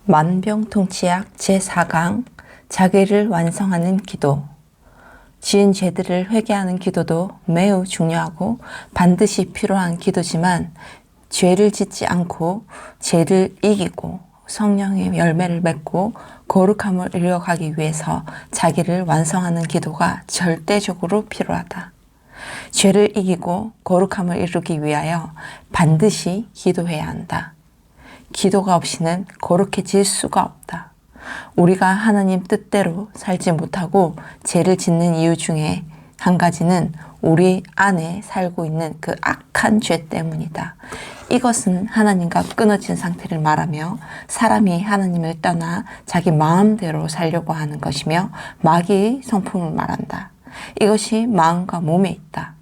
만병통치약 제4강 자기를 완성하는 기도. 지은 죄들을 회개하는 기도도 매우 중요하고 반드시 필요한 기도지만 죄를 짓지 않고 죄를 이기고 성령의 열매를 맺고 거룩함을 이루어가기 위해서 자기를 완성하는 기도가 절대적으로 필요하다. 죄를 이기고 거룩함을 이루기 위하여 반드시 기도해야 한다. 기도가 없이는 거룩해질 수가 없다. 우리가 하나님 뜻대로 살지 못하고 죄를 짓는 이유 중에 한 가지는 우리 안에 살고 있는 그 악한 죄 때문이다. 이것은 하나님과 끊어진 상태를 말하며 사람이 하나님을 떠나 자기 마음대로 살려고 하는 것이며 마귀의 성품을 말한다. 이것이 마음과 몸에 있다.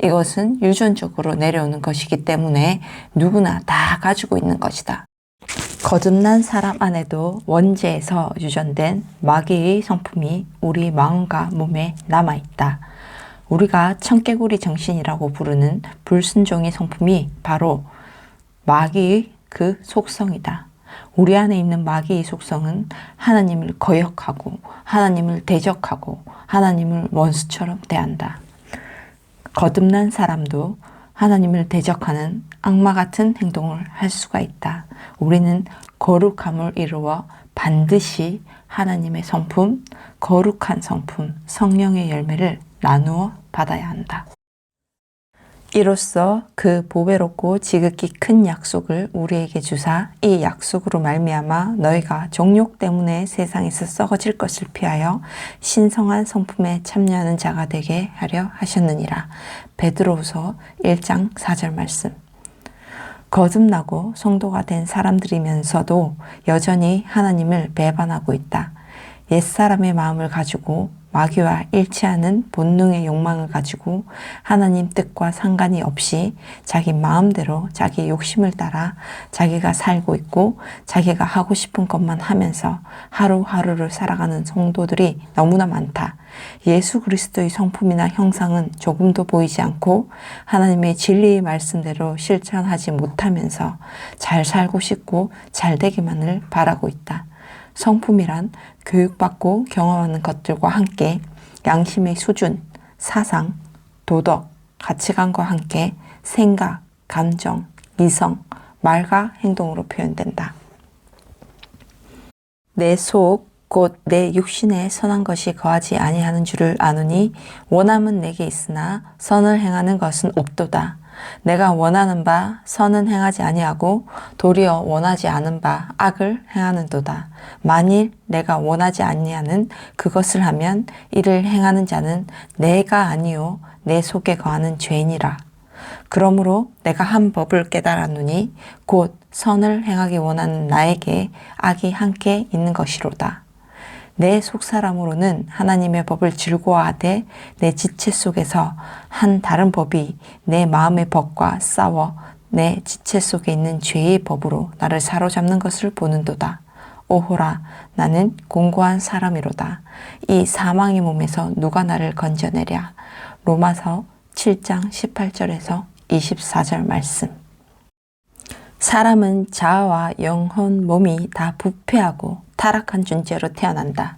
이것은 유전적으로 내려오는 것이기 때문에 누구나 다 가지고 있는 것이다. 거듭난 사람 안에도 원죄에서 유전된 마귀의 성품이 우리 마음과 몸에 남아있다. 우리가 청개구리 정신이라고 부르는 불순종의 성품이 바로 마귀의 그 속성이다. 우리 안에 있는 마귀의 속성은 하나님을 거역하고 하나님을 대적하고 하나님을 원수처럼 대한다. 거듭난 사람도 하나님을 대적하는 악마 같은 행동을 할 수가 있다. 우리는 거룩함을 이루어 반드시 하나님의 성품, 거룩한 성품, 성령의 열매를 나누어 받아야 한다. 이로써 그 보배롭고 지극히 큰 약속을 우리에게 주사 이 약속으로 말미암아 너희가 정욕 때문에 세상에서 썩어질 것을 피하여 신성한 성품에 참여하는 자가 되게 하려 하셨느니라. 베드로후서 1장 4절 말씀. 거듭나고 성도가 된 사람들이면서도 여전히 하나님을 배반하고 있다. 옛사람의 마음을 가지고 마귀와 일치하는 본능의 욕망을 가지고 하나님 뜻과 상관이 없이 자기 마음대로 자기 욕심을 따라 자기가 살고 있고 자기가 하고 싶은 것만 하면서 하루하루를 살아가는 성도들이 너무나 많다. 예수 그리스도의 성품이나 형상은 조금도 보이지 않고 하나님의 진리의 말씀대로 실천하지 못하면서 잘 살고 싶고 잘 되기만을 바라고 있다. 성품이란 교육받고 경험하는 것들과 함께 양심의 수준, 사상, 도덕, 가치관과 함께 생각, 감정, 이성, 말과 행동으로 표현된다. 내 속, 곧 내 육신에 선한 것이 거하지 아니하는 줄을 아노니 원함은 내게 있으나 선을 행하는 것은 없도다. 내가 원하는 바 선은 행하지 아니하고 도리어 원하지 않은 바 악을 행하는도다. 만일 내가 원하지 아니하는 그것을 하면 이를 행하는 자는 내가 아니요 내 속에 거하는 죄이니라. 그러므로 내가 한 법을 깨달았노니 곧 선을 행하기 원하는 나에게 악이 함께 있는 것이로다. 내 속사람으로는 하나님의 법을 즐거워하되 내 지체 속에서 한 다른 법이 내 마음의 법과 싸워 내 지체 속에 있는 죄의 법으로 나를 사로잡는 것을 보는도다. 오호라, 나는 공고한 사람이로다. 이 사망의 몸에서 누가 나를 건져내랴. 로마서 7장 18절에서 24절 말씀. 사람은 자아와 영혼, 몸이 다 부패하고 타락한 존재로 태어난다.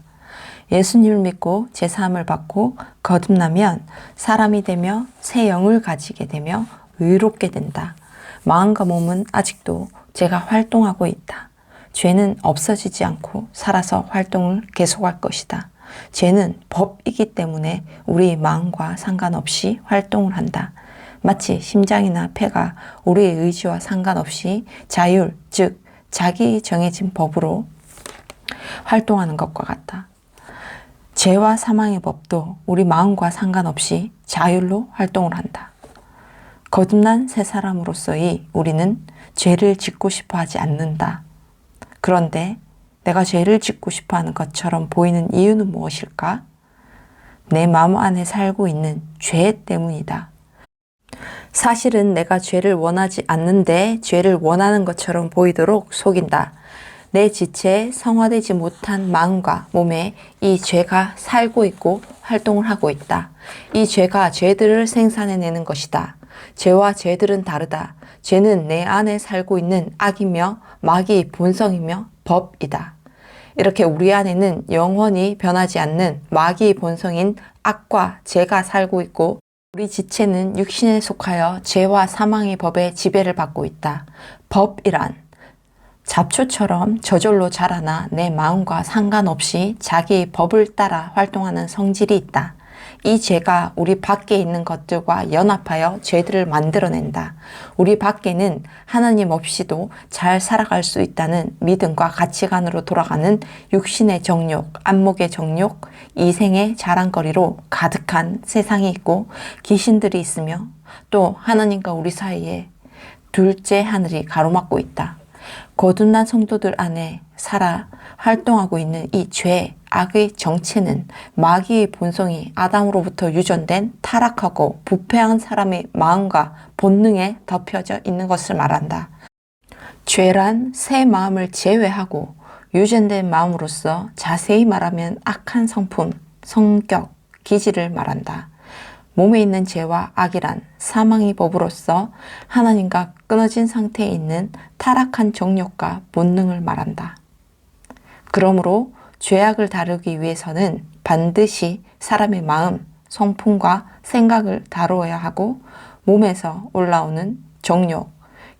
예수님을 믿고 제사함을 받고 거듭나면 사람이 되며 새 영을 가지게 되며 의롭게 된다. 마음과 몸은 아직도 죄가 활동하고 있다. 죄는 없어지지 않고 살아서 활동을 계속할 것이다. 죄는 법이기 때문에 우리 마음과 상관없이 활동을 한다. 마치 심장이나 폐가 우리의 의지와 상관없이 자율, 즉 자기 정해진 법으로 활동하는 것과 같다. 죄와 사망의 법도 우리 마음과 상관없이 자율로 활동을 한다. 거듭난 새 사람으로서의 우리는 죄를 짓고 싶어 하지 않는다. 그런데 내가 죄를 짓고 싶어 하는 것처럼 보이는 이유는 무엇일까? 내 마음 안에 살고 있는 죄 때문이다. 사실은 내가 죄를 원하지 않는데 죄를 원하는 것처럼 보이도록 속인다. 내 지체에 성화되지 못한 마음과 몸에 이 죄가 살고 있고 활동을 하고 있다. 이 죄가 죄들을 생산해내는 것이다. 죄와 죄들은 다르다. 죄는 내 안에 살고 있는 악이며 마귀의 본성이며 법이다. 이렇게 우리 안에는 영원히 변하지 않는 마귀의 본성인 악과 죄가 살고 있고 우리 지체는 육신에 속하여 죄와 사망의 법에 지배를 받고 있다. 법이란 잡초처럼 저절로 자라나 내 마음과 상관없이 자기의 법을 따라 활동하는 성질이 있다. 이 죄가 우리 밖에 있는 것들과 연합하여 죄들을 만들어낸다. 우리 밖에는 하나님 없이도 잘 살아갈 수 있다는 믿음과 가치관으로 돌아가는 육신의 정욕, 안목의 정욕, 이생의 자랑거리로 가득한 세상이 있고 귀신들이 있으며 또 하나님과 우리 사이에 둘째 하늘이 가로막고 있다. 거듭난 성도들 안에 살아 활동하고 있는 이 죄, 악의 정체는 마귀의 본성이 아담으로부터 유전된 타락하고 부패한 사람의 마음과 본능에 덮여져 있는 것을 말한다. 죄란 새 마음을 제외하고 유전된 마음으로서 자세히 말하면 악한 성품, 성격, 기질을 말한다. 몸에 있는 죄와 악이란 사망의 법으로서 하나님과 끊어진 상태에 있는 타락한 정욕과 본능을 말한다. 그러므로 죄악을 다루기 위해서는 반드시 사람의 마음, 성품과 생각을 다루어야 하고 몸에서 올라오는 정욕,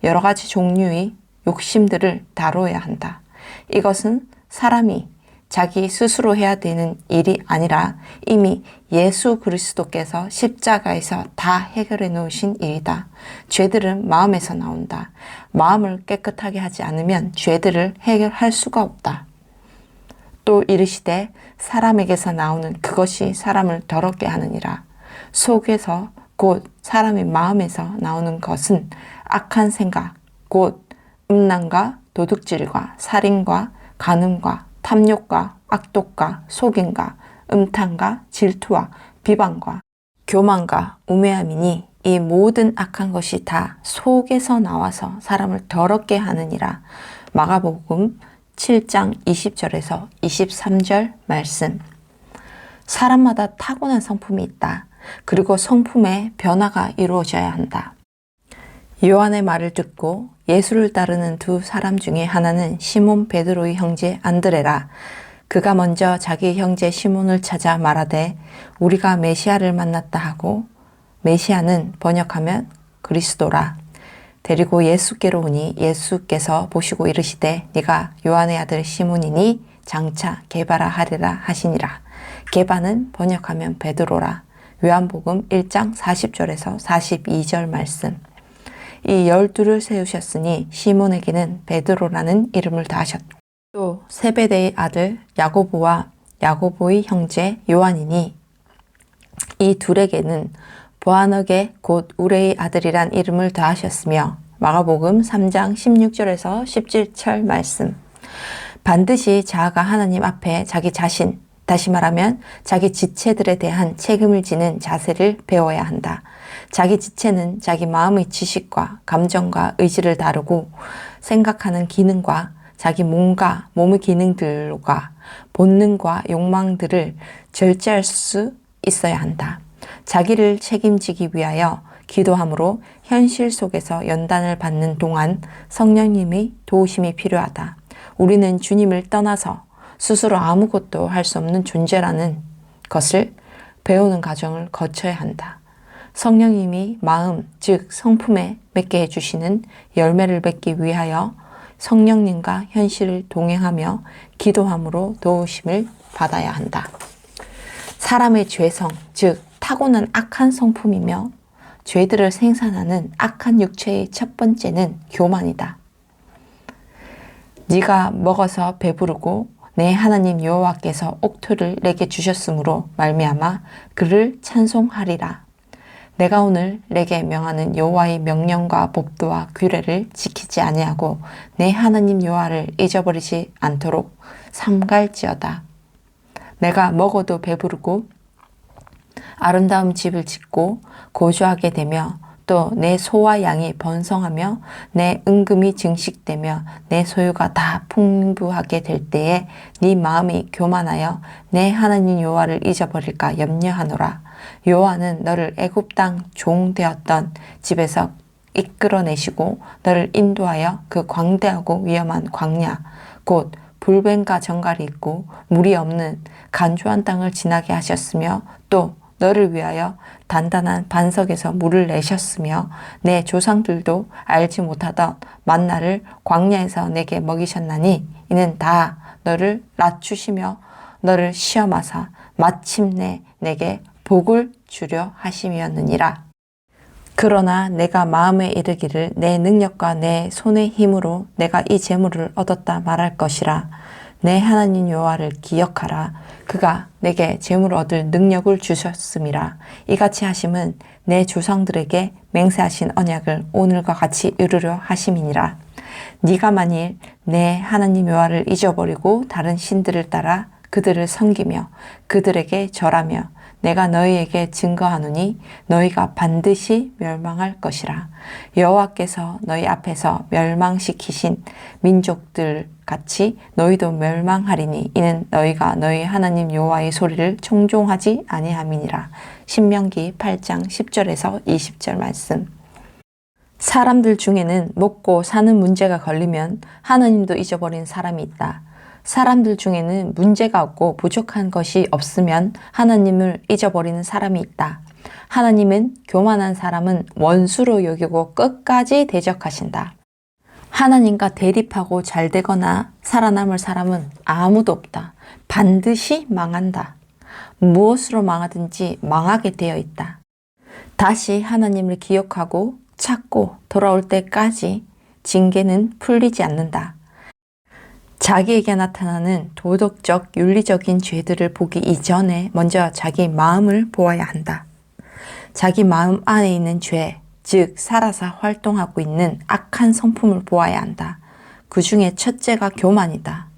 여러 가지 종류의 욕심들을 다루어야 한다. 이것은 사람이 자기 스스로 해야 되는 일이 아니라 이미 예수 그리스도께서 십자가에서 다 해결해 놓으신 일이다. 죄들은 마음에서 나온다. 마음을 깨끗하게 하지 않으면 죄들을 해결할 수가 없다. 또 이르시되 사람에게서 나오는 그것이 사람을 더럽게 하느니라. 속에서 곧 사람의 마음에서 나오는 것은 악한 생각, 곧 음란과 도둑질과 살인과 간음과 탐욕과 악독과 속임과 음탕과 질투와 비방과 교만과 우매함이니 이 모든 악한 것이 다 속에서 나와서 사람을 더럽게 하느니라. 마가복음 7장 20절에서 23절 말씀. 사람마다 타고난 성품이 있다. 그리고 성품의 변화가 이루어져야 한다. 요한의 말을 듣고 예수를 따르는 두 사람 중에 하나는 시몬 베드로의 형제 안드레라. 그가 먼저 자기 형제 시몬을 찾아 말하되 우리가 메시아를 만났다 하고, 메시아는 번역하면 그리스도라. 데리고 예수께로 오니 예수께서 보시고 이르시되 네가 요한의 아들 시몬이니 장차 게바라 하리라 하시니라. 게바는 번역하면 베드로라. 요한복음 1장 40절에서 42절 말씀. 이 12를 세우셨으니 시몬에게는 베드로라는 이름을 다하셨다. 또 세베대의 아들 야고보와 야고보의 형제 요한이니 이 둘에게는 보아너게 곧 우레의 아들이란 이름을 더하셨으며 마가복음 3장 16절에서 17절 말씀. 반드시 자아가 하나님 앞에 자기 자신, 다시 말하면 자기 지체들에 대한 책임을 지는 자세를 배워야 한다. 자기 지체는 자기 마음의 지식과 감정과 의지를 다루고 생각하는 기능과 자기 몸과 몸의 기능들과 본능과 욕망들을 절제할 수 있어야 한다. 자기를 책임지기 위하여 기도함으로 현실 속에서 연단을 받는 동안 성령님의 도우심이 필요하다. 우리는 주님을 떠나서 스스로 아무것도 할 수 없는 존재라는 것을 배우는 과정을 거쳐야 한다. 성령님이 마음, 즉 성품에 맺게 해주시는 열매를 맺기 위하여 성령님과 현실을 동행하며 기도함으로 도우심을 받아야 한다. 사람의 죄성, 즉 타고난 악한 성품이며 죄들을 생산하는 악한 육체의 첫 번째는 교만이다. 네가 먹어서 배부르고 내 하나님 여호와께서 옥토를 내게 주셨으므로 말미암아 그를 찬송하리라. 내가 오늘 내게 명하는 여호와의 명령과 법도와 규례를 지키지 아니하고 내 하나님 여호와를 잊어버리지 않도록 삼갈지어다. 내가 먹어도 배부르고 아름다운 집을 짓고 고주하게 되며 또 내 소와 양이 번성하며 내 은금이 증식되며 내 소유가 다 풍부하게 될 때에 네 마음이 교만하여 내 하나님 여호와를 잊어버릴까 염려하노라. 여호와는 너를 애굽 땅 종 되었던 집에서 이끌어내시고 너를 인도하여 그 광대하고 위험한 광야 곧 불뱀과 정갈이 있고 물이 없는 간조한 땅을 지나게 하셨으며 또 너를 위하여 단단한 반석에서 물을 내셨으며 내 조상들도 알지 못하던 만나를 광야에서 내게 먹이셨나니 이는 다 너를 낮추시며 너를 시험하사 마침내 내게 복을 주려 하심이었느니라. 그러나 내가 마음에 이르기를 내 능력과 내 손의 힘으로 내가 이 재물을 얻었다 말할 것이라. 내 하나님 여호와를 기억하라. 그가 내게 재물을 얻을 능력을 주셨음이라. 이같이 하심은 내 조상들에게 맹세하신 언약을 오늘과 같이 이루려 하심이니라. 네가 만일 내 하나님 여호와를 잊어버리고 다른 신들을 따라 그들을 섬기며 그들에게 절하며 내가 너희에게 증거하노니 너희가 반드시 멸망할 것이라. 여호와께서 너희 앞에서 멸망시키신 민족들 같이 너희도 멸망하리니 이는 너희가 너희 하나님 여호와의 소리를 청종하지 아니함이니라. 신명기 8장 10절에서 20절 말씀. 사람들 중에는 먹고 사는 문제가 걸리면 하나님도 잊어버린 사람이 있다. 사람들 중에는 문제가 없고 부족한 것이 없으면 하나님을 잊어버리는 사람이 있다. 하나님은 교만한 사람은 원수로 여기고 끝까지 대적하신다. 하나님과 대립하고 잘 되거나 살아남을 사람은 아무도 없다. 반드시 망한다. 무엇으로 망하든지 망하게 되어 있다. 다시 하나님을 기억하고 찾고 돌아올 때까지 징계는 풀리지 않는다. 자기에게 나타나는 도덕적, 윤리적인 죄들을 보기 이전에 먼저 자기 마음을 보아야 한다. 자기 마음 안에 있는 죄, 즉 살아서 활동하고 있는 악한 성품을 보아야 한다. 그 중에 첫째가 교만이다.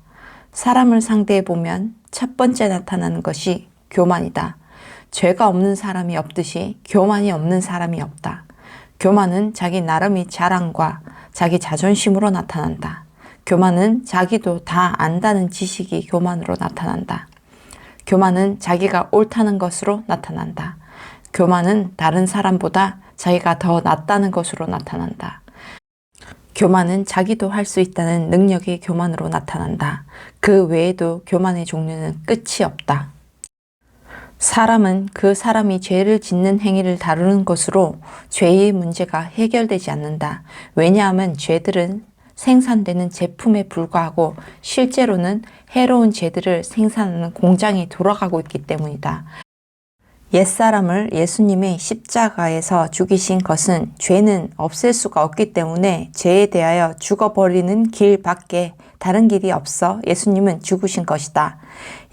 사람을 상대해 보면 첫 번째 나타나는 것이 교만이다. 죄가 없는 사람이 없듯이 교만이 없는 사람이 없다. 교만은 자기 나름의 자랑과 자기 자존심으로 나타난다. 교만은 자기도 다 안다는 지식이 교만으로 나타난다. 교만은 자기가 옳다는 것으로 나타난다. 교만은 다른 사람보다 자기가 더 낫다는 것으로 나타난다. 교만은 자기도 할 수 있다는 능력이 교만으로 나타난다. 그 외에도 교만의 종류는 끝이 없다. 사람은 그 사람이 죄를 짓는 행위를 다루는 것으로 죄의 문제가 해결되지 않는다. 왜냐하면 죄들은 생산되는 제품에 불과하고 실제로는 해로운 죄들을 생산하는 공장이 돌아가고 있기 때문이다. 옛사람을 예수님의 십자가에서 죽이신 것은 죄는 없앨 수가 없기 때문에 죄에 대하여 죽어버리는 길밖에 다른 길이 없어 예수님은 죽으신 것이다.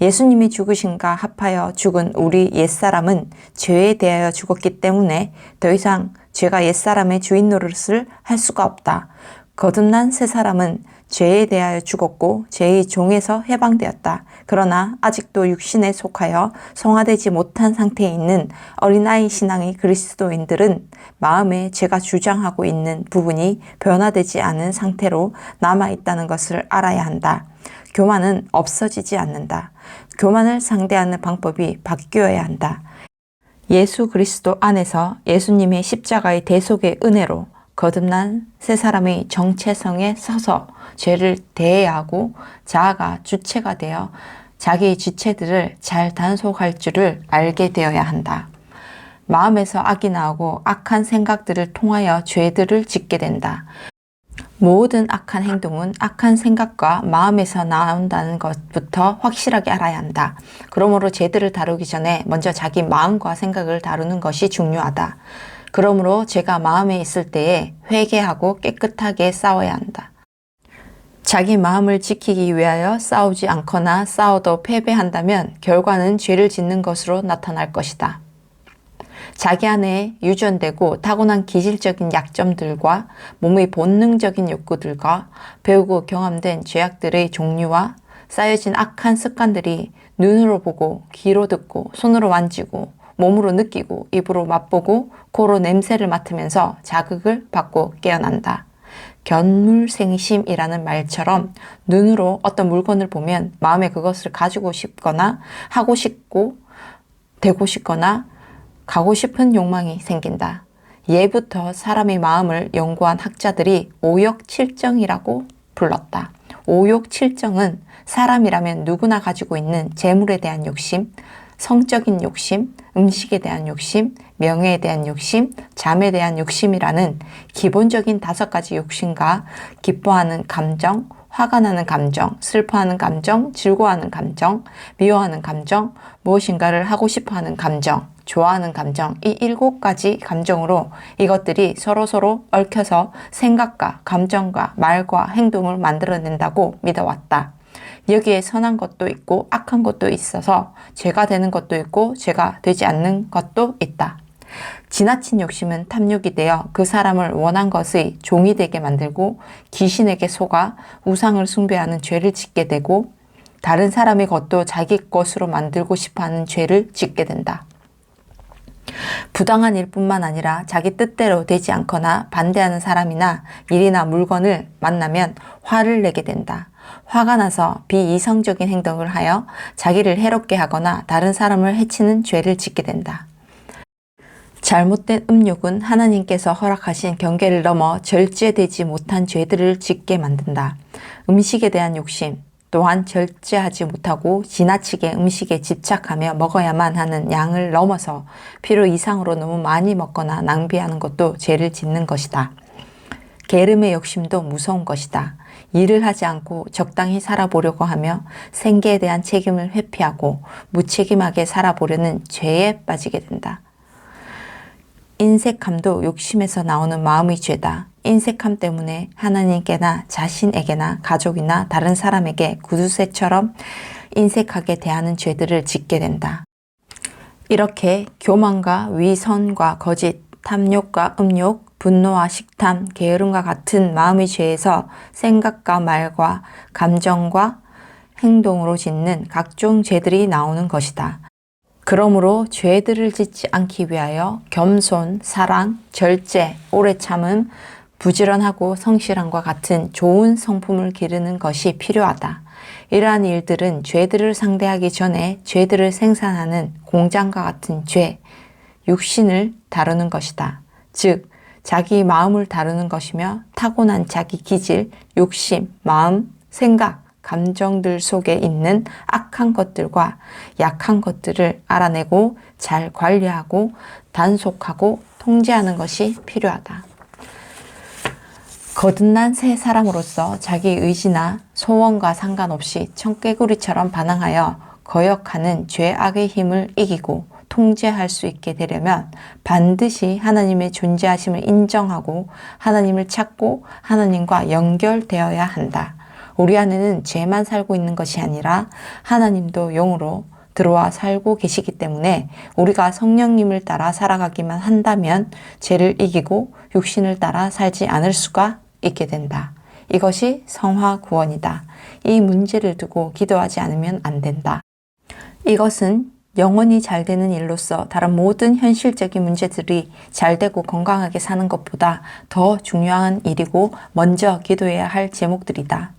예수님이 죽으신가 합하여 죽은 우리 옛사람은 죄에 대하여 죽었기 때문에 더 이상 죄가 옛사람의 주인 노릇을 할 수가 없다. 거듭난 새 사람은 죄에 대하여 죽었고 죄의 종에서 해방되었다. 그러나 아직도 육신에 속하여 성화되지 못한 상태에 있는 어린아이 신앙의 그리스도인들은 마음에 죄가 주장하고 있는 부분이 변화되지 않은 상태로 남아있다는 것을 알아야 한다. 교만은 없어지지 않는다. 교만을 상대하는 방법이 바뀌어야 한다. 예수 그리스도 안에서 예수님의 십자가의 대속의 은혜로 거듭난 새 사람의 정체성에 서서 죄를 대해하고 자아가 주체가 되어 자기의 지체들을 잘 단속할 줄을 알게 되어야 한다. 마음에서 악이 나오고 악한 생각들을 통하여 죄들을 짓게 된다. 모든 악한 행동은 악한 생각과 마음에서 나온다는 것부터 확실하게 알아야 한다. 그러므로 죄들을 다루기 전에 먼저 자기 마음과 생각을 다루는 것이 중요하다. 그러므로 죄가 마음에 있을 때에 회개하고 깨끗하게 싸워야 한다. 자기 마음을 지키기 위하여 싸우지 않거나 싸워도 패배한다면 결과는 죄를 짓는 것으로 나타날 것이다. 자기 안에 유전되고 타고난 기질적인 약점들과 몸의 본능적인 욕구들과 배우고 경험된 죄악들의 종류와 쌓여진 악한 습관들이 눈으로 보고 귀로 듣고 손으로 만지고 몸으로 느끼고 입으로 맛보고 코로 냄새를 맡으면서 자극을 받고 깨어난다. 견물생심이라는 말처럼 눈으로 어떤 물건을 보면 마음에 그것을 가지고 싶거나 하고 싶고 되고 싶거나 가고 싶은 욕망이 생긴다. 예부터 사람의 마음을 연구한 학자들이 오욕칠정이라고 불렀다. 오욕칠정은 사람이라면 누구나 가지고 있는 재물에 대한 욕심, 성적인 욕심, 음식에 대한 욕심, 명예에 대한 욕심, 잠에 대한 욕심이라는 기본적인 5가지 욕심과 기뻐하는 감정, 화가 나는 감정, 슬퍼하는 감정, 즐거워하는 감정, 미워하는 감정, 무엇인가를 하고 싶어하는 감정, 좋아하는 감정, 이 7가지 감정으로 이것들이 서로서로 얽혀서 생각과 감정과 말과 행동을 만들어낸다고 믿어왔다. 여기에 선한 것도 있고 악한 것도 있어서 죄가 되는 것도 있고 죄가 되지 않는 것도 있다. 지나친 욕심은 탐욕이 되어 그 사람을 원한 것의 종이 되게 만들고 귀신에게 속아 우상을 숭배하는 죄를 짓게 되고 다른 사람의 것도 자기 것으로 만들고 싶어하는 죄를 짓게 된다. 부당한 일뿐만 아니라 자기 뜻대로 되지 않거나 반대하는 사람이나 일이나 물건을 만나면 화를 내게 된다. 화가 나서 비이성적인 행동을 하여 자기를 해롭게 하거나 다른 사람을 해치는 죄를 짓게 된다. 잘못된 음욕은 하나님께서 허락하신 경계를 넘어 절제되지 못한 죄들을 짓게 만든다. 음식에 대한 욕심 또한 절제하지 못하고 지나치게 음식에 집착하며 먹어야만 하는 양을 넘어서 필요 이상으로 너무 많이 먹거나 낭비하는 것도 죄를 짓는 것이다. 게으름의 욕심도 무서운 것이다. 일을 하지 않고 적당히 살아보려고 하며 생계에 대한 책임을 회피하고 무책임하게 살아보려는 죄에 빠지게 된다. 인색함도 욕심에서 나오는 마음의 죄다. 인색함 때문에 하나님께나 자신에게나 가족이나 다른 사람에게 구두쇠처럼 인색하게 대하는 죄들을 짓게 된다. 이렇게 교만과 위선과 거짓, 탐욕과 음욕, 분노와 식탐, 게으름과 같은 마음의 죄에서 생각과 말과 감정과 행동으로 짓는 각종 죄들이 나오는 것이다. 그러므로 죄들을 짓지 않기 위하여 겸손, 사랑, 절제, 오래 참음, 부지런하고 성실함과 같은 좋은 성품을 기르는 것이 필요하다. 이러한 일들은 죄들을 상대하기 전에 죄들을 생산하는 공장과 같은 죄, 육신을 다루는 것이다. 즉, 자기 마음을 다루는 것이며 타고난 자기 기질, 욕심, 마음, 생각, 감정들 속에 있는 악한 것들과 약한 것들을 알아내고 잘 관리하고 단속하고 통제하는 것이 필요하다. 거듭난 새 사람으로서 자기 의지나 소원과 상관없이 청개구리처럼 반항하여 거역하는 죄악의 힘을 이기고 통제할 수 있게 되려면 반드시 하나님의 존재하심을 인정하고 하나님을 찾고 하나님과 연결되어야 한다. 우리 안에는 죄만 살고 있는 것이 아니라 하나님도 영으로 들어와 살고 계시기 때문에 우리가 성령님을 따라 살아가기만 한다면 죄를 이기고 육신을 따라 살지 않을 수가 있게 된다. 이것이 성화 구원이다. 이 문제를 두고 기도하지 않으면 안 된다. 이것은 영혼이 잘 되는 일로서 다른 모든 현실적인 문제들이 잘 되고 건강하게 사는 것보다 더 중요한 일이고 먼저 기도해야 할 제목들이다.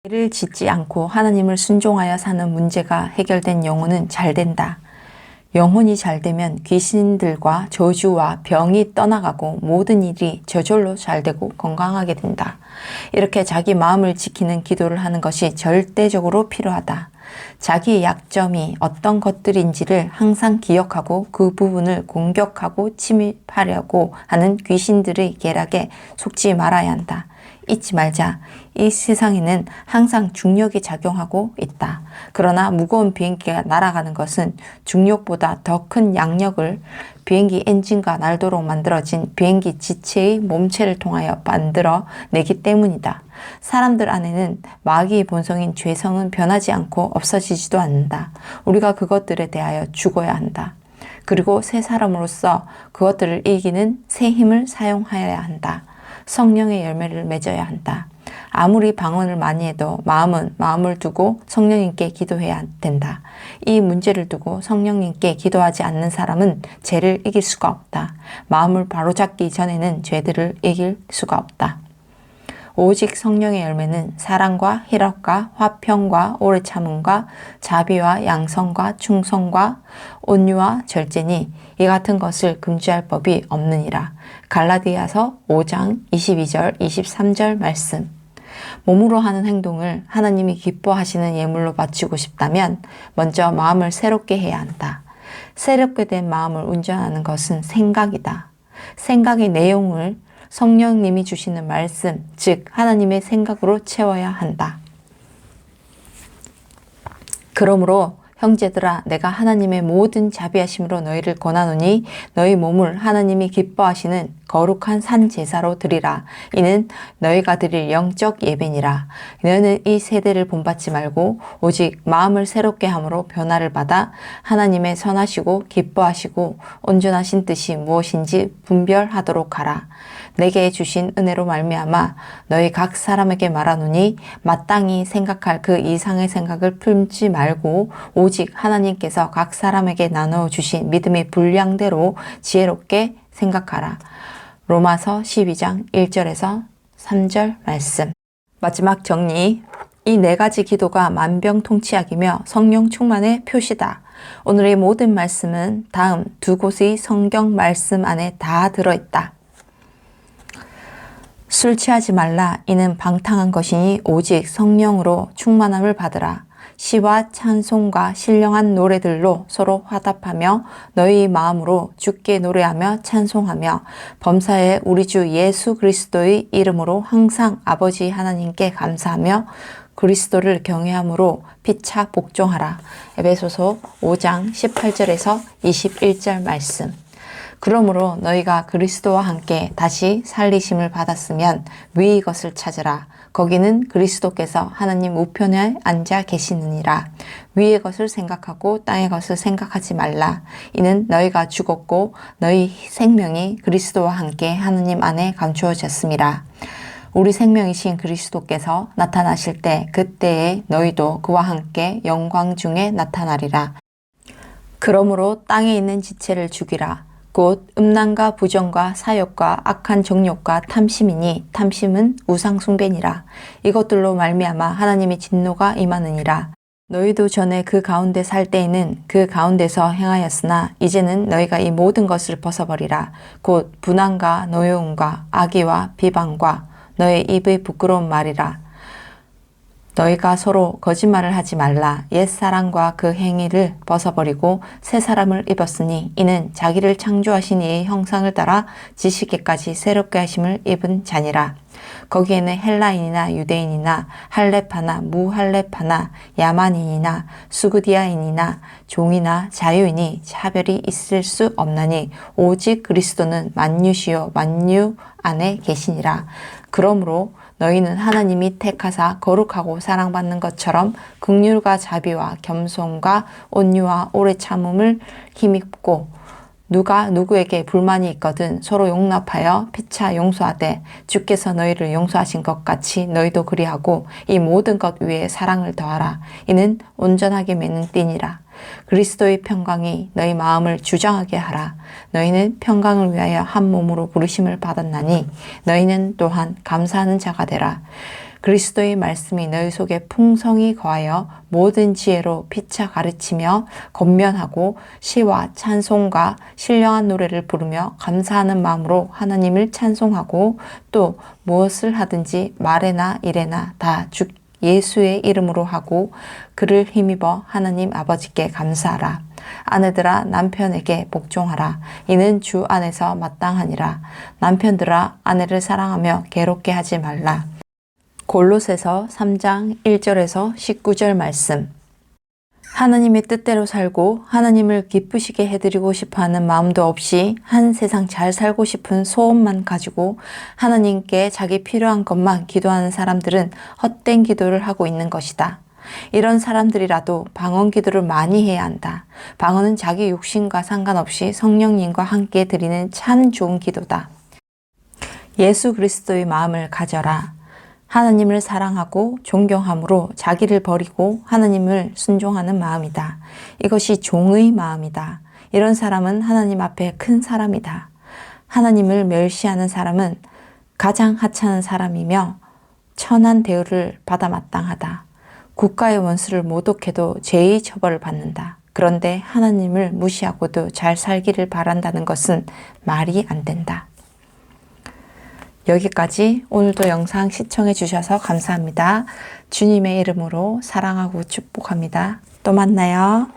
죄를 짓지 않고 하나님을 순종하여 사는 문제가 해결된 영혼은 잘 된다. 영혼이 잘 되면 귀신들과 저주와 병이 떠나가고 모든 일이 저절로 잘 되고 건강하게 된다. 이렇게 자기 마음을 지키는 기도를 하는 것이 절대적으로 필요하다. 자기의 약점이 어떤 것들인지를 항상 기억하고 그 부분을 공격하고 침입하려고 하는 귀신들의 계략에 속지 말아야 한다. 잊지 말자. 이 세상에는 항상 중력이 작용하고 있다. 그러나 무거운 비행기가 날아가는 것은 중력보다 더 큰 양력을 비행기 엔진과 날도록 만들어진 비행기 지체의 몸체를 통하여 만들어 내기 때문이다. 사람들 안에는 마귀의 본성인 죄성은 변하지 않고 없어지지도 않는다. 우리가 그것들에 대하여 죽어야 한다. 그리고 새 사람으로서 그것들을 이기는 새 힘을 사용하여야 한다. 성령의 열매를 맺어야 한다. 아무리 방언을 많이 해도 마음은 마음을 두고 성령님께 기도해야 된다. 이 문제를 두고 성령님께 기도하지 않는 사람은 죄를 이길 수가 없다. 마음을 바로잡기 전에는 죄들을 이길 수가 없다. 오직 성령의 열매는 사랑과 희락과 화평과 오래 참음과 자비와 양성과 충성과 온유와 절제니 이 같은 것을 금지할 법이 없느니라. 갈라디아서 5장 22절 23절 말씀. 몸으로 하는 행동을 하나님이 기뻐하시는 예물로 바치고 싶다면 먼저 마음을 새롭게 해야 한다. 새롭게 된 마음을 운전하는 것은 생각이다. 생각의 내용을 성령님이 주시는 말씀, 즉 하나님의 생각으로 채워야 한다. 그러므로 형제들아, 내가 하나님의 모든 자비하심으로 너희를 권하노니 너희 몸을 하나님이 기뻐하시는 거룩한 산 제사로 드리라. 이는 너희가 드릴 영적 예배니라. 너희는 이 세대를 본받지 말고 오직 마음을 새롭게 함으로 변화를 받아 하나님의 선하시고 기뻐하시고 온전하신 뜻이 무엇인지 분별하도록 하라. 내게 주신 은혜로 말미암아 너희 각 사람에게 말하노니 마땅히 생각할 그 이상의 생각을 품지 말고 오직 하나님께서 각 사람에게 나누어 주신 믿음의 분량대로 지혜롭게 생각하라. 로마서 12장 1절에서 3절 말씀. 마지막 정리. 이 네 가지 기도가 만병통치약이며 성령 충만의 표시다. 오늘의 모든 말씀은 다음 두 곳의 성경 말씀 안에 다 들어있다. 술 취하지 말라. 이는 방탕한 것이니 오직 성령으로 충만함을 받으라. 시와 찬송과 신령한 노래들로 서로 화답하며 너희 마음으로 주께 노래하며 찬송하며 범사에 우리 주 예수 그리스도의 이름으로 항상 아버지 하나님께 감사하며 그리스도를 경외함으로 피차 복종하라. 에베소서 5장 18절에서 21절 말씀. 그러므로 너희가 그리스도와 함께 다시 살리심을 받았으면 위의 것을 찾으라. 거기는 그리스도께서 하나님 우편에 앉아 계시느니라. 위의 것을 생각하고 땅의 것을 생각하지 말라. 이는 너희가 죽었고 너희 생명이 그리스도와 함께 하나님 안에 감추어졌음이라. 우리 생명이신 그리스도께서 나타나실 때 그때에 너희도 그와 함께 영광 중에 나타나리라. 그러므로 땅에 있는 지체를 죽이라. 곧 음란과 부정과 사욕과 악한 정욕과 탐심이니 탐심은 우상 숭배니라. 이것들로 말미암아 하나님의 진노가 임하느니라. 너희도 전에 그 가운데 살 때에는 그 가운데서 행하였으나 이제는 너희가 이 모든 것을 벗어버리라. 곧 분한과 노여움과 악의와 비방과 너의 입의 부끄러운 말이라. 너희가 서로 거짓말을 하지 말라. 옛사람과 그 행위를 벗어버리고 새 사람을 입었으니 이는 자기를 창조하신 이의 형상을 따라 지식에까지 새롭게 하심을 입은 자니라. 거기에는 헬라인이나 유대인이나 할렙하나 무할렙하나 야만인이나 수구디아인이나 종이나 자유인이 차별이 있을 수 없나니 오직 그리스도는 만유시요 만유 안에 계시니라. 그러므로 너희는 하나님이 택하사 거룩하고 사랑받는 것처럼 긍휼과 자비와 겸손과 온유와 오래 참음을 힘입고 누가 누구에게 불만이 있거든 서로 용납하여 피차 용서하되 주께서 너희를 용서하신 것 같이 너희도 그리하고 이 모든 것 위에 사랑을 더하라. 이는 온전하게 맺는 띠니라. 그리스도의 평강이 너희 마음을 주장하게 하라. 너희는 평강을 위하여 한 몸으로 부르심을 받았나니 너희는 또한 감사하는 자가 되라. 그리스도의 말씀이 너희 속에 풍성히 거하여 모든 지혜로 피차 가르치며 권면하고 시와 찬송과 신령한 노래를 부르며 감사하는 마음으로 하나님을 찬송하고 또 무엇을 하든지 말에나 일에나 다 주 예수의 이름으로 하고 그를 힘입어 하나님 아버지께 감사하라. 아내들아 남편에게 복종하라. 이는 주 안에서 마땅하니라. 남편들아 아내를 사랑하며 괴롭게 하지 말라. 골로새서 3장 1절에서 19절 말씀. 하나님의 뜻대로 살고 하나님을 기쁘시게 해드리고 싶어하는 마음도 없이 한 세상 잘 살고 싶은 소원만 가지고 하나님께 자기 필요한 것만 기도하는 사람들은 헛된 기도를 하고 있는 것이다. 이런 사람들이라도 방언 기도를 많이 해야 한다. 방언은 자기 욕심과 상관없이 성령님과 함께 드리는 참 좋은 기도다. 예수 그리스도의 마음을 가져라. 하나님을 사랑하고 존경함으로 자기를 버리고 하나님을 순종하는 마음이다. 이것이 종의 마음이다. 이런 사람은 하나님 앞에 큰 사람이다. 하나님을 멸시하는 사람은 가장 하찮은 사람이며 천한 대우를 받아 마땅하다. 국가의 원수를 모독해도 죄의 처벌을 받는다. 그런데 하나님을 무시하고도 잘 살기를 바란다는 것은 말이 안 된다. 여기까지 오늘도 영상 시청해 주셔서 감사합니다. 주님의 이름으로 사랑하고 축복합니다. 또 만나요.